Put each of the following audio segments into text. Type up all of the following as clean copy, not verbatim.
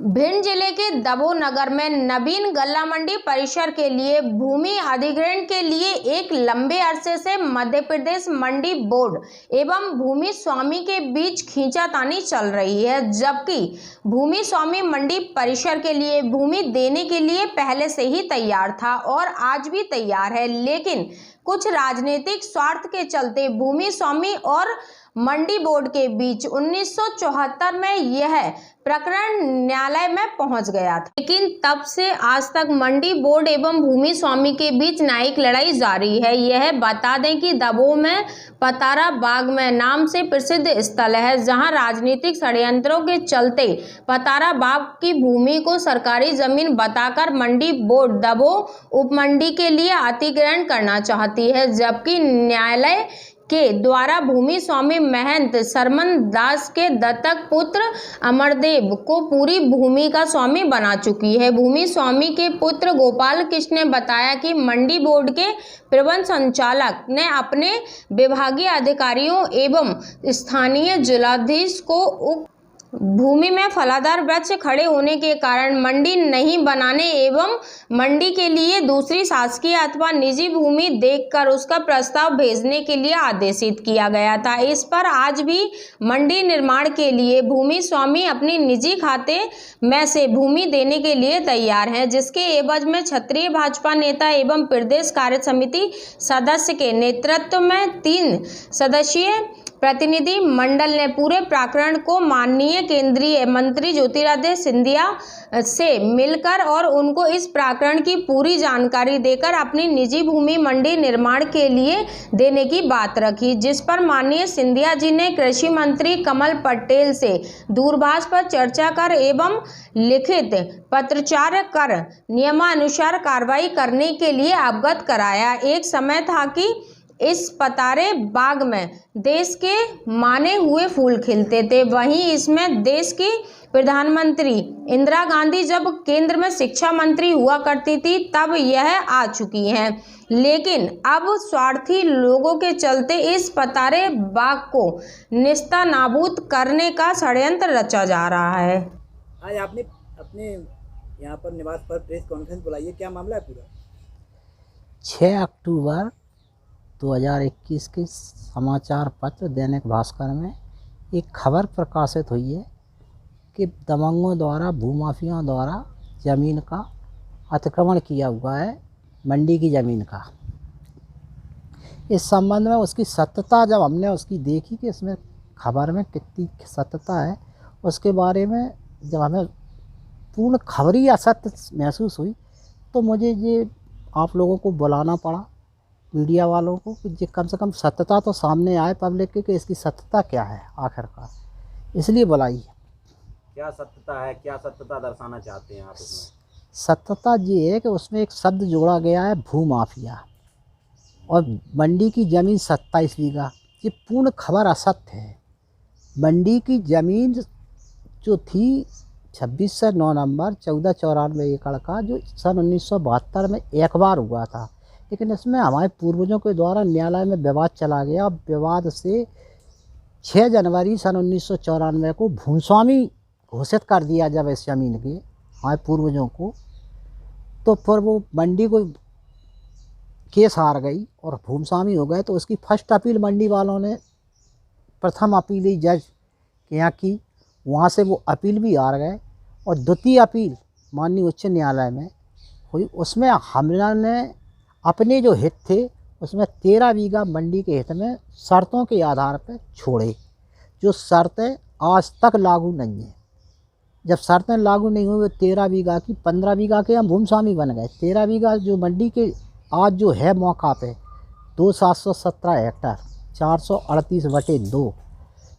भिंड जिले के दबो नगर में नवीन गल्ला मंडी परिसर के लिए भूमि अधिग्रहण के लिए एक लंबे अरसे से मध्य प्रदेश मंडी बोर्ड एवं भूमि स्वामी के बीच खींचातानी चल रही है, जबकि भूमि स्वामी मंडी परिसर के लिए भूमि देने के लिए पहले से ही तैयार था और आज भी तैयार है, लेकिन कुछ राजनीतिक स्वार्थ के चलते भूमि स्वामी और मंडी बोर्ड के बीच 1974 में यह प्रकरण न्यायालय में पहुंच गया था, लेकिन तब से आज तक मंडी बोर्ड एवं भूमि स्वामी के बीच न्यायिक लड़ाई जारी है। यह बता दें कि दबो में पतारा बाग में नाम से प्रसिद्ध स्थल है, जहां राजनीतिक षड्यंत्रों के चलते पतारा बाग की भूमि को सरकारी जमीन बताकर मंडी बोर्ड दबो उपमंडी के लिए अधिग्रहण करना चाहती है, जबकि न्यायालय के द्वारा भूमि स्वामी महंत सरमन दास के दत्तक पुत्र अमरदेव को पूरी भूमि का स्वामी बना चुकी है। भूमि स्वामी के पुत्र गोपाल कृष्ण ने बताया कि मंडी बोर्ड के प्रबंध संचालक ने अपने विभागीय अधिकारियों एवं स्थानीय जिलाधीश को भूमि में फलादार वृक्ष खड़े होने के कारण मंडी नहीं बनाने एवं मंडी के लिए दूसरी शासकीय अथवा निजी भूमि देखकर उसका प्रस्ताव भेजने के लिए आदेशित किया गया था। इस पर आज भी मंडी निर्माण के लिए भूमि स्वामी अपनी निजी खाते में से भूमि देने के लिए तैयार हैं, जिसके एवज में क्षेत्रीय भाजपा नेता एवं प्रदेश कार्य समिति सदस्य के नेतृत्व में 3 सदस्यीय प्रतिनिधि मंडल ने पूरे प्रकरण को माननीय केंद्रीय मंत्री ज्योतिरादित्य सिंधिया से मिलकर और उनको इस प्रकरण की पूरी जानकारी देकर अपनी निजी भूमि मंडी निर्माण के लिए देने की बात रखी, जिस पर माननीय सिंधिया जी ने कृषि मंत्री कमल पटेल से दूरभाष पर चर्चा कर एवं लिखित पत्राचार कर नियमानुसार कार्रवाई करने के लिए अवगत कराया। एक समय था कि इस पतारे बाग में देश के माने हुए फूल खिलते थे, वहीं इसमें देश की प्रधानमंत्री इंदिरा गांधी जब केंद्र में शिक्षा मंत्री हुआ करती थी तब यह आ चुकी हैं, लेकिन अब स्वार्थी लोगों के चलते इस पतारे बाग को नेस्तनाबूद करने का षड्यंत्र रचा जा रहा है। आज आपने अपने यहाँ पर निवास पर प्रेस कॉन्फ्रेंस बुलाई है, क्या मामला है पूरा? 6 अक्टूबर 2021 के समाचार पत्र दैनिक भास्कर में एक खबर प्रकाशित हुई है कि दबंगों द्वारा भूमाफियाओं द्वारा ज़मीन का अतिक्रमण किया हुआ है, मंडी की ज़मीन का। इस संबंध में उसकी सत्यता जब हमने उसकी देखी कि इसमें खबर में कितनी सत्यता है, उसके बारे में जब हमें पूर्ण खबरी असत्य महसूस हुई तो मुझे ये आप लोगों को बुलाना पड़ा, मीडिया वालों को, कि कम से कम सत्यता तो सामने आए पब्लिक की कि इसकी सत्यता क्या है आखिरकार, इसलिए बुलाई है। क्या सत्यता है, क्या सत्यता दर्शाना चाहते हैं आप इसमें? सत्यता ये है कि उसमें एक शब्द जोड़ा गया है भूमाफिया, और मंडी की ज़मीन 27 बीघा, ये पूर्ण खबर असत्य है। मंडी की ज़मीन जो थी 26 से 9 नंबर 1494 एकड़ का, जो सन 1972 में एक बार हुआ था, लेकिन इसमें हमारे पूर्वजों के द्वारा न्यायालय में विवाद चला गया। विवाद से 6 जनवरी सन 1994 को भूस्वामी घोषित कर दिया जब इस ज़मीन के हमारे पूर्वजों को, तो फिर वो मंडी को केस हार गई और भूस्वामी हो गए। तो उसकी फर्स्ट अपील मंडी वालों ने, प्रथम अपील ही जज के यहाँ की, वहाँ से वो अपील भी हार गए, और द्वितीय अपील माननीय उच्च न्यायालय में हुई। उसमें हमने अपने जो हित थे उसमें 13 बीघा मंडी के हित में शर्तों के आधार पर छोड़े, जो शर्तें आज तक लागू नहीं हैं। जब शर्तें लागू नहीं हुई, 13 बीघा की 15 बीघा के हम भूस्वामी बन गए। 13 बीघा जो मंडी के आज जो है मौका पे 2717 हेक्टर 438/2,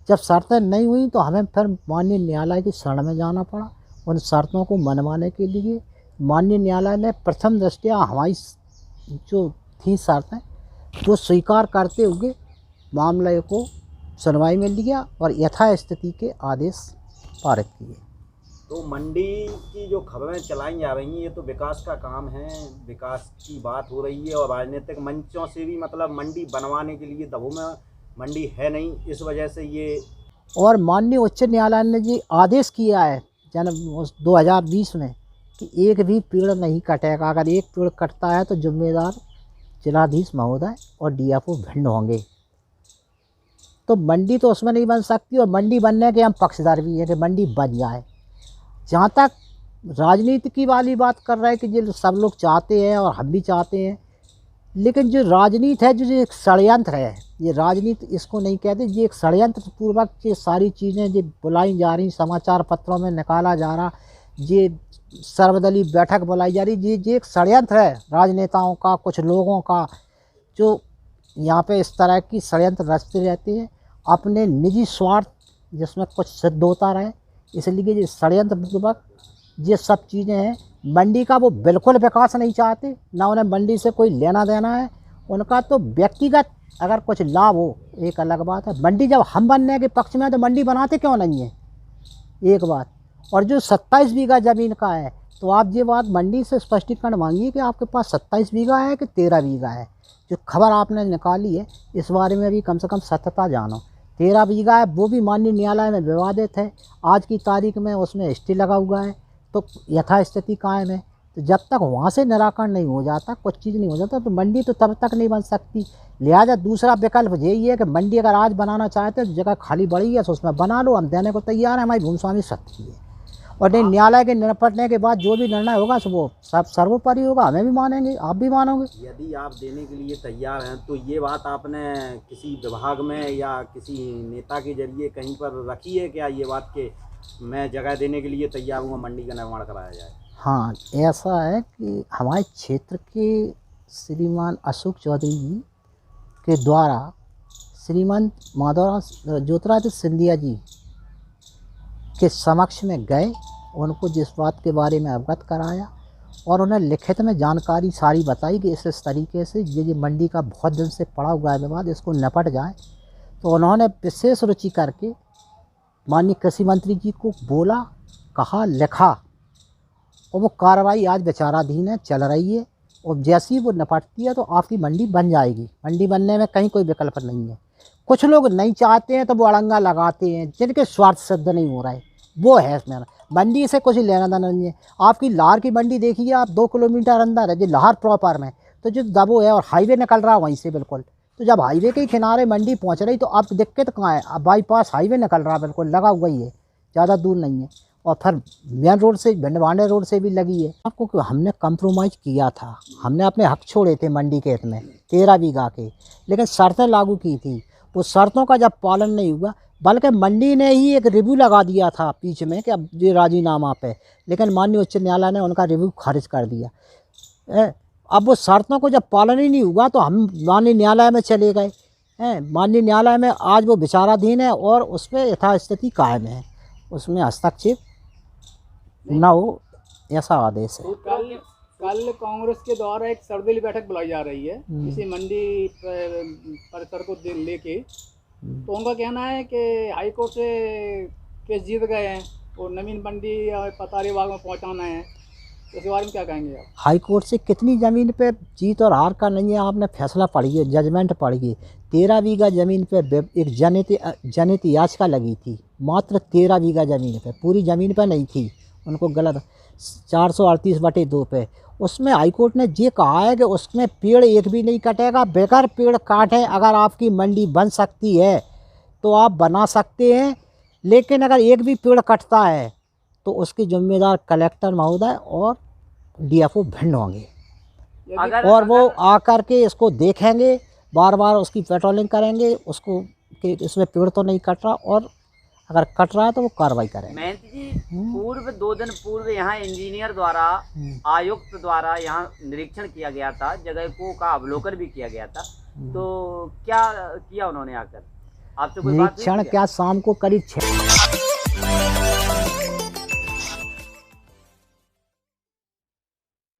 जब शर्तें नहीं हुई तो हमें फिर माननीय न्यायालय की शरण में जाना पड़ा। उन शर्तों को मनवाने के लिए माननीय न्यायालय ने प्रथम दृष्टया हमारी जो थी शर्तें वो स्वीकार करते हुए मामले को सुनवाई में लिया और यथास्थिति के आदेश पारित किए। तो मंडी की जो खबरें चलाई जा रही हैं, ये तो विकास का काम है, विकास की बात हो रही है, और राजनीतिक मंचों से भी मतलब मंडी बनवाने के लिए दबो में मंडी है नहीं, इस वजह से ये। और माननीय उच्च न्यायालय ने जी आदेश किया है उस 2020 में कि एक भी पेड़ नहीं कटेगा। अगर एक पेड़ कटता है तो जिम्मेदार जिलाधीश महोदय और DFO भिन्न होंगे। तो मंडी तो उसमें नहीं बन सकती, और मंडी बनने के हम पक्षधर भी हैं कि मंडी बन जाए। जहाँ तक राजनीति की वाली बात कर रहे हैं कि जो सब लोग चाहते हैं और हम भी चाहते हैं, लेकिन जो राजनीति है, जो एक षड्यंत्र है, ये राजनीति इसको नहीं कहते, ये एक षड्यंत्र पूर्वक ये सारी चीज़ें जो बुलाई जा रही, समाचार पत्रों में निकाला जा रहा, ये सर्वदलीय बैठक बुलाई जा रही, ये एक षड्यंत्र है राजनेताओं का, कुछ लोगों का, जो यहाँ पे इस तरह की षड्यंत्र रचते रहते हैं अपने निजी स्वार्थ जिसमें कुछ सिद्ध होता रहे। इसलिए ये षड्यंत्र पूर्वक ये सब चीज़ें हैं। मंडी का वो बिल्कुल विकास नहीं चाहते, ना उन्हें मंडी से कोई लेना देना है। उनका तो व्यक्तिगत अगर कुछ लाभ हो एक अलग बात है। मंडी जब हम बनने के पक्ष में है तो मंडी बनाते क्यों नहीं है, एक बात। और जो 27 बीघा ज़मीन का है, तो आप ये बात मंडी से स्पष्टीकरण मांगिए कि आपके पास 27 बीघा है कि 13 बीघा है। जो खबर आपने निकाली है इस बारे में भी कम से कम सत्यता जानो। 13 बीघा है, वो भी माननीय न्यायालय में विवादित है। आज की तारीख में उसमें स्टे लगा हुआ है, तो यथास्थिति कायम है। तो जब तक वहाँ से निराकरण नहीं हो जाता, कुछ चीज़ नहीं हो जाता, तो मंडी तो तब तक नहीं बन सकती। लिहाजा दूसरा विकल्प यही है कि मंडी अगर आज बनाना चाहते हैं तो जगह खाली पड़ी है तो उसमें बना लो, हम देने को तैयार हैं, हमारी भूमि स्वामी सत्य है। और नहीं, न्यायालय के निपटने के बाद जो भी निर्णय होगा सो वो सब सर्वोपरि होगा, हमें भी मानेंगे, आप भी मानोगे। यदि आप देने के लिए तैयार हैं तो ये बात आपने किसी विभाग में या किसी नेता के जरिए कहीं पर रखी है क्या, ये बात कि मैं जगह देने के लिए तैयार हूँ, मंडी का निर्माण कराया जाए? हाँ, ऐसा है कि हमारे क्षेत्र के श्रीमान अशोक चौधरी जी के द्वारा श्रीमान माधवराव ज्योतिरादित्य सिंधिया जी के समक्ष में गए, उनको जिस बात के बारे में अवगत कराया और उन्हें लिखित में जानकारी सारी बताई कि इस तरीके से ये मंडी का बहुत दिन से पड़ा हुआ है विवाद, इसको निपट जाए। तो उन्होंने विशेष रुचि करके माननीय कृषि मंत्री जी को बोला, कहा, लिखा, और वो कार्रवाई आज विचाराधीन है, चल रही है। और जैसी वो निपटती है तो आपकी मंडी बन जाएगी। मंडी बनने में कहीं कोई विकल्प नहीं है। कुछ लोग नहीं चाहते हैं तो वो अड़ंगा लगाते हैं, जिनके स्वार्थ सिद्ध नहीं हो रहा है, वो है इसमें। मंडी से कुछ लेना देना नहीं है। आपकी लाहौर की मंडी देखिए आप, 2 किलोमीटर अंदर है, जो लाहौर प्रॉपर में, तो जो दबो है और हाईवे निकल रहा है वहीं से बिल्कुल। तो जब हाईवे के किनारे मंडी पहुंच रही तो अब दिक्कत कहाँ है? अब बाईपास हाईवे निकल रहा है, बिल्कुल लगा हुआ ही है, ज़्यादा दूर नहीं है। और फिर मेन रोड से, भिंडवाड़े रोड से भी लगी है। आपको हमने कंप्रोमाइज़ किया था, हमने अपने हक छोड़े थे मंडी के हित में 13 बीघा के, लेकिन शर्तें लागू की थी। वो शर्तों का जब पालन नहीं हुआ, बल्कि मंडी ने ही एक रिव्यू लगा दिया था बीच में कि अब ये राजीनामा पे, लेकिन माननीय उच्च न्यायालय ने उनका रिव्यू खारिज कर दिया। अब वो शर्तों को जब पालन ही नहीं हुआ तो हम माननीय न्यायालय में चले गए। माननीय न्यायालय में आज वो विचाराधीन है और उस पर यथास्थिति कायम है, उसमें हस्तक्षेप न हो, ऐसा आदेश है। कल कांग्रेस के द्वारा एक सर्वदलीय बैठक बुलाई जा रही है इसी मंडी परिसर को लेके, तो उनका कहना है कि हाईकोर्ट से केस जीत गए हैं और नवीन मंडी पतारी बाग में पहुंचाना है। इसके बारे में क्या कहेंगे आप? हाईकोर्ट से कितनी ज़मीन पे जीत और हार का नहीं है, आपने फैसला पढ़िए, जजमेंट पढ़िए। 13 बीघा ज़मीन पे एक जनहित याचिका लगी थी, मात्र 13 बीघा ज़मीन पे, पूरी ज़मीन पे नहीं थी, उनको गलत 438/2 पे। उसमें हाईकोर्ट ने ये कहा है कि उसमें पेड़ एक भी नहीं कटेगा, बेकार पेड़ काटे अगर आपकी मंडी बन सकती है तो आप बना सकते हैं, लेकिन अगर एक भी पेड़ कटता है तो उसकी जिम्मेदार कलेक्टर महोदय और DFO भिन्न होंगे। और वो आकर के इसको देखेंगे, बार बार उसकी पेट्रोलिंग करेंगे, उसको कि इसमें पेड़ तो नहीं कट रहा, और अगर कट रहा है तो वो कार्रवाई करेंगे। महंत जी, पूर्व 2 दिन पूर्व यहाँ इंजीनियर द्वारा, आयुक्त द्वारा यहाँ निरीक्षण किया गया था, जगह को का अवलोकन भी किया गया था, तो क्या किया उन्होंने आकर? आपसे कोई बात हुई? निरीक्षण क्या, शाम को करीब 6